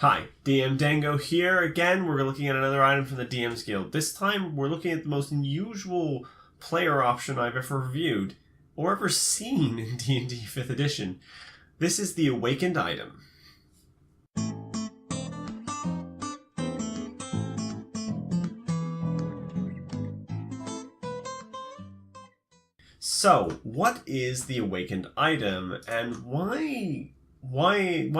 Hi, DM Dango here. Again, we're looking at another item from the DM's Guild. This time, we're looking at the most unusual player option I've ever reviewed, or ever seen in D&D 5th edition. This is the Awakened item. So, what is the Awakened item, and why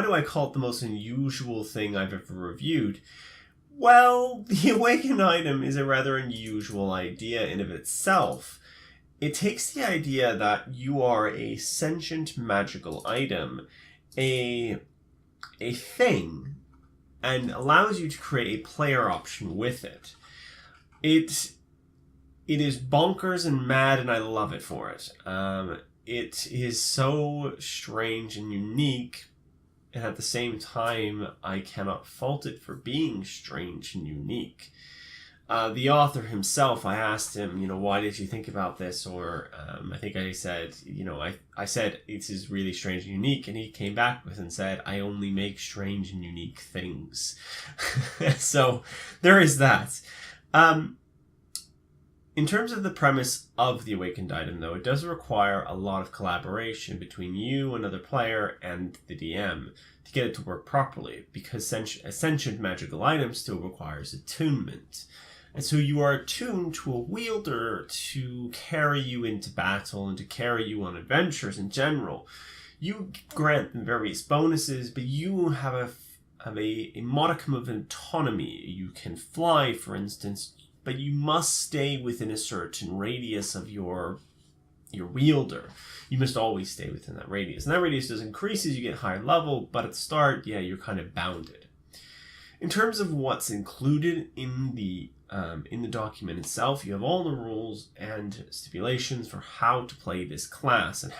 do I call it the most unusual thing I've ever reviewed? Well, the Awakened item is a rather unusual idea in of itself. It takes the idea that you are a sentient magical item, a thing, and allows you to create a player option with it. It is bonkers and mad, and I love it for it. It is so strange and unique, and at the same time, I cannot fault it for being strange and unique. The author himself, I asked him, why did you think about this? Or I think I said, I said, this is really strange and unique. And he came back with and said, I only make strange and unique things. So there is that. In terms of the premise of the Awakened item, though, it does require a lot of collaboration between you, another player, and the DM to get it to work properly, because a sentient magical item still requires attunement. And so you are attuned to a wielder to carry you into battle and to carry you on adventures in general. You grant them various bonuses, but you have a modicum of autonomy. You can fly, for instance, but you must stay within a certain radius of your wielder. You must always stay within that radius. And that radius does increase as you get higher level, but at the start, you're kind of bounded. In terms of what's included in the document itself, you have all the rules and stipulations for how to play this class and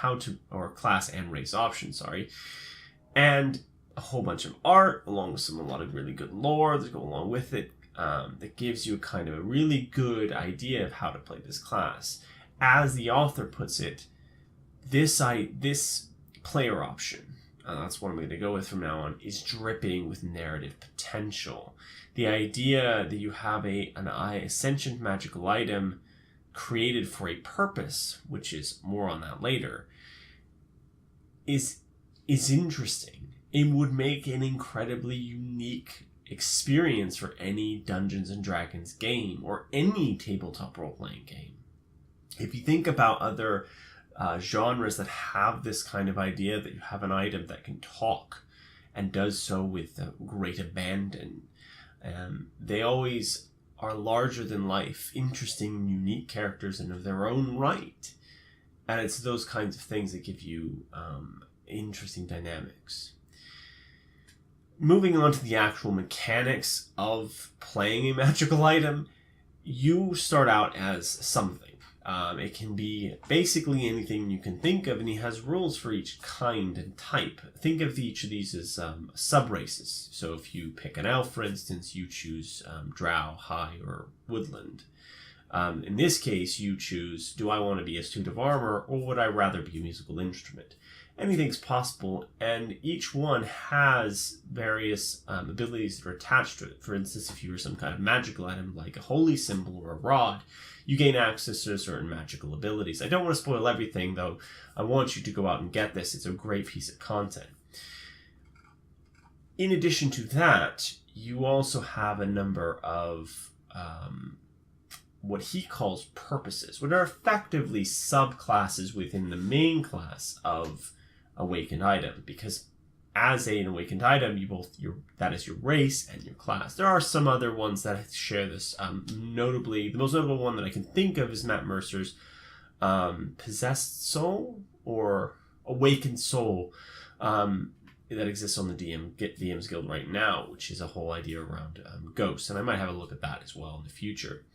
or class and race options, and a whole bunch of art along with a lot of really good lore that go along with it. That gives you kind of a really good idea of how to play this class. As the author puts it, this player option, that's what I'm going to go with from now on, is dripping with narrative potential. The idea that you have a sentient magical item created for a purpose, which is more on that later, is interesting. It would make an incredibly unique experience for any Dungeons and Dragons game or any tabletop role-playing game. If you think about other genres that have this kind of idea that you have an item that can talk and does so with great abandon, they always are larger than life, interesting, unique characters and of their own right. And it's those kinds of things that give you interesting dynamics. Moving on to the actual mechanics of playing a magical item, you start out as something. It can be basically anything you can think of, and he has rules for each kind and type. Think of each of these as sub-races. So if you pick an elf, for instance, you choose drow, high, or woodland. In this case, you choose, do I want to be a suit of armor, or would I rather be a musical instrument? Anything's possible, and each one has various abilities that are attached to it. For instance, if you were some kind of magical item like a holy symbol or a rod, you gain access to certain magical abilities. I don't want to spoil everything, though. I want you to go out and get this. It's a great piece of content. In addition to that, you also have a number of what he calls purposes, which are effectively subclasses within the main class of Awakened item, because as an Awakened item, that is your race and your class. There are some other ones that share this. Notably, the most notable one that I can think of is Matt Mercer's Possessed Soul or Awakened Soul that exists on the DM's Guild right now, which is a whole idea around ghosts, and I might have a look at that as well in the future.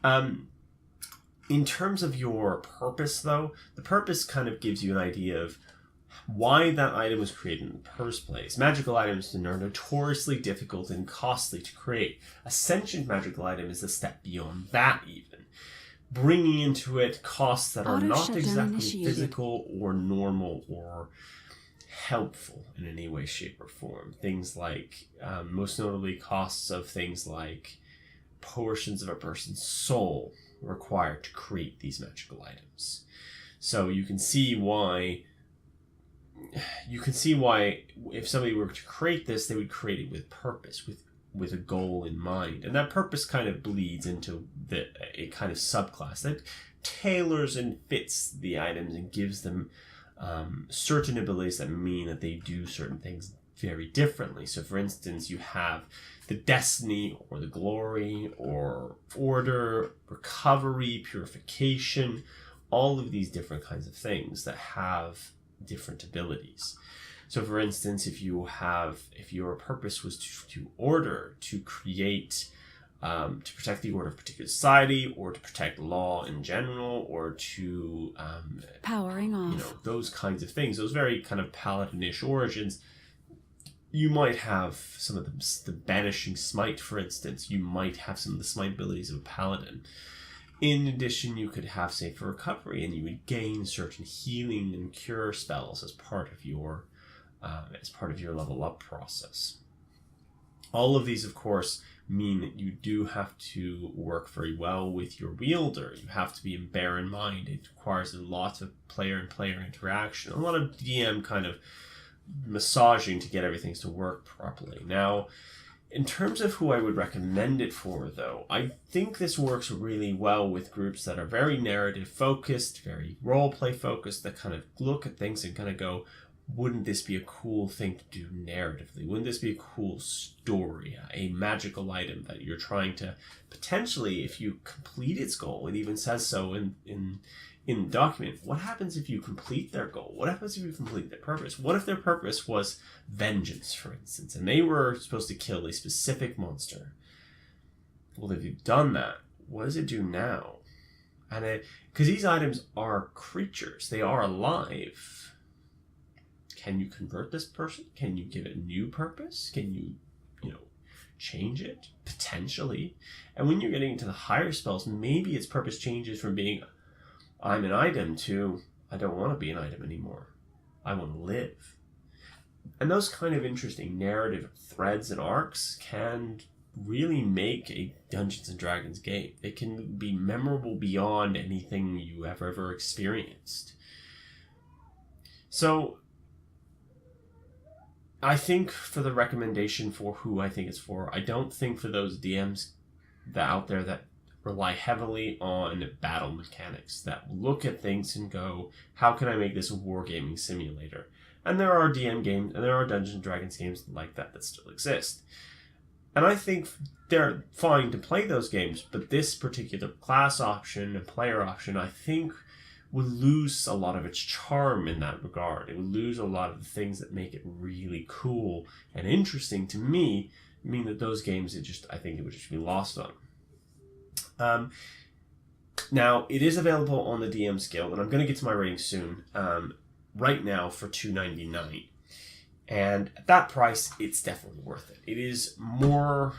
In terms of your purpose, though, the purpose kind of gives you an idea of why that item was created in the first place. Magical items are notoriously difficult and costly to create. A sentient magical item is a step beyond that even. Bringing into it costs that are not exactly physical or normal or helpful in any way, shape, or form. Things like, most notably, costs of things like portions of a person's soul required to create these magical items. So you can see why if somebody were to create this, they would create it with purpose, with a goal in mind. And that purpose kind of bleeds into a kind of subclass that tailors and fits the items and gives them certain abilities that mean that they do certain things very differently. So for instance, you have the destiny or the glory or order, recovery, purification, all of these different kinds of things that have different abilities. So for instance, if your purpose was to order, to create, to protect the order of a particular society, or to protect law in general, or to powering off, those kinds of things, those very kind of paladinish origins, you might have some of the banishing smite, for instance. You might have some of the smite abilities of a paladin. In addition, you could have, say, for recovery, and you would gain certain healing and cure spells as part of your level up process. All of these, of course, mean that you do have to work very well with your wielder. You have to bear in mind it requires a lot of player and player interaction, a lot of DM kind of massaging to get everything to work properly. Now, in terms of who I would recommend it for, though, I think this works really well with groups that are very narrative focused, very roleplay focused, that kind of look at things and kind of go, wouldn't this be a cool thing to do narratively? Wouldn't this be a cool story, a magical item that you're trying to potentially, if you complete its goal, it even says so in the document, what happens if you complete their goal? What happens if you complete their purpose? What if their purpose was vengeance, for instance, and they were supposed to kill a specific monster? Well, if you've done that, what does it do now? And because these items are creatures, they are alive. Can you convert this person? Can you give it a new purpose? Can you, change it? Potentially. And when you're getting into the higher spells, maybe its purpose changes from being I'm an item to I don't want to be an item anymore. I want to live. And those kind of interesting narrative threads and arcs can really make a Dungeons and Dragons game. They can be memorable beyond anything you have ever experienced. So I think for the recommendation for who I think it's for, I don't think for those DMs out there that rely heavily on battle mechanics, that look at things and go, how can I make this a wargaming simulator? And there are DM games, and there are Dungeons & Dragons games like that still exist. And I think they're fine to play those games, but this particular class option and player option, I think, would lose a lot of its charm in that regard. It would lose a lot of the things that make it really cool and interesting to me, mean that those games, I think it would just be lost on. Now, it is available on the DM's Guild, and I'm going to get to my rating soon. Right now for $2.99, and at that price, it's definitely worth it. It is more.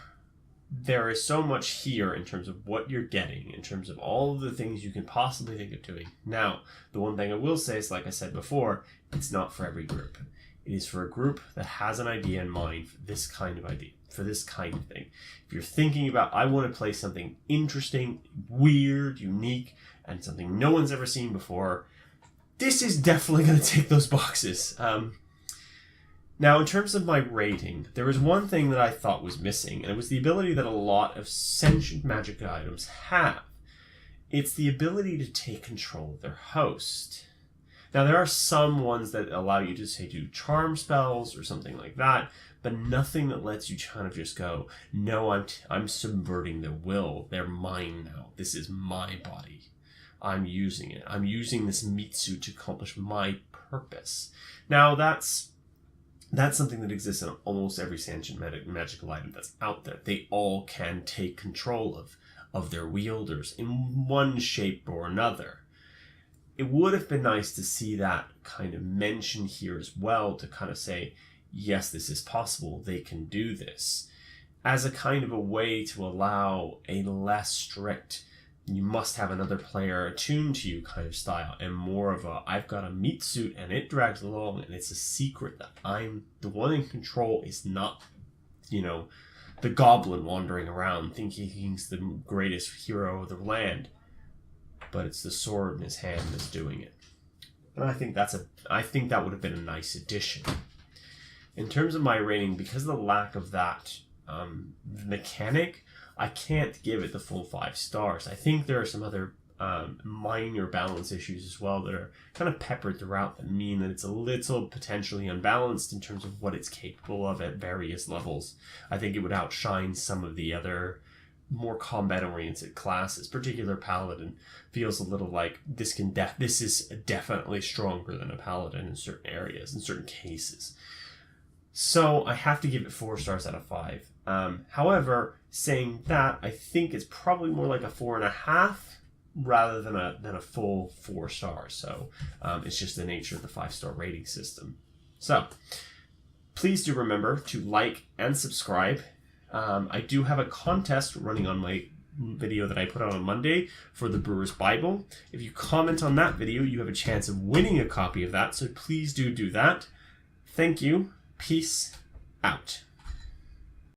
There is so much here in terms of what you're getting, in terms of all of the things you can possibly think of doing. Now, the one thing I will say is, like I said before, it's not for every group. It is for a group that has an idea in mind for this kind of idea, for this kind of thing. If you're thinking about, I want to play something interesting, weird, unique, and something no one's ever seen before, this is definitely going to tick those boxes. Now, in terms of my rating, there was one thing that I thought was missing, and it was the ability that a lot of sentient magic items have. It's the ability to take control of their host. Now, there are some ones that allow you to, say, do charm spells or something like that, but nothing that lets you kind of just go, no, I'm subverting their will. They're mine now. This is my body. I'm using it. I'm using this meat suit to accomplish my purpose. Now, that's something that exists in almost every sentient magical item that's out there. They all can take control of their wielders in one shape or another. It would have been nice to see that kind of mentioned here as well, to kind of say, yes, this is possible. They can do this, as a kind of a way to allow a less strict you must have another player attuned to you kind of style, and more of a I've got a meat suit and it drags along and it's a secret that I'm the one in control, is not, the goblin wandering around thinking he's the greatest hero of the land, but it's the sword in his hand that's doing it. And I think that would have been a nice addition. In terms of my rating, because of the lack of that mechanic, I can't give it the full 5 stars. I think there are some other minor balance issues as well that are kind of peppered throughout that mean that it's a little potentially unbalanced in terms of what it's capable of at various levels. I think it would outshine some of the other more combat-oriented classes. Particular Paladin feels a little like this is definitely stronger than a Paladin in certain areas, in certain cases. So I have to give it 4 stars out of 5. However, saying that, I think it's probably more like a 4.5 rather than a full 4 stars. So it's just the nature of the 5-star rating system. So please do remember to like and subscribe. I do have a contest running on my video that I put out on Monday for the Brewer's Bible. If you comment on that video, you have a chance of winning a copy of that. So please do that. Thank you. Peace out.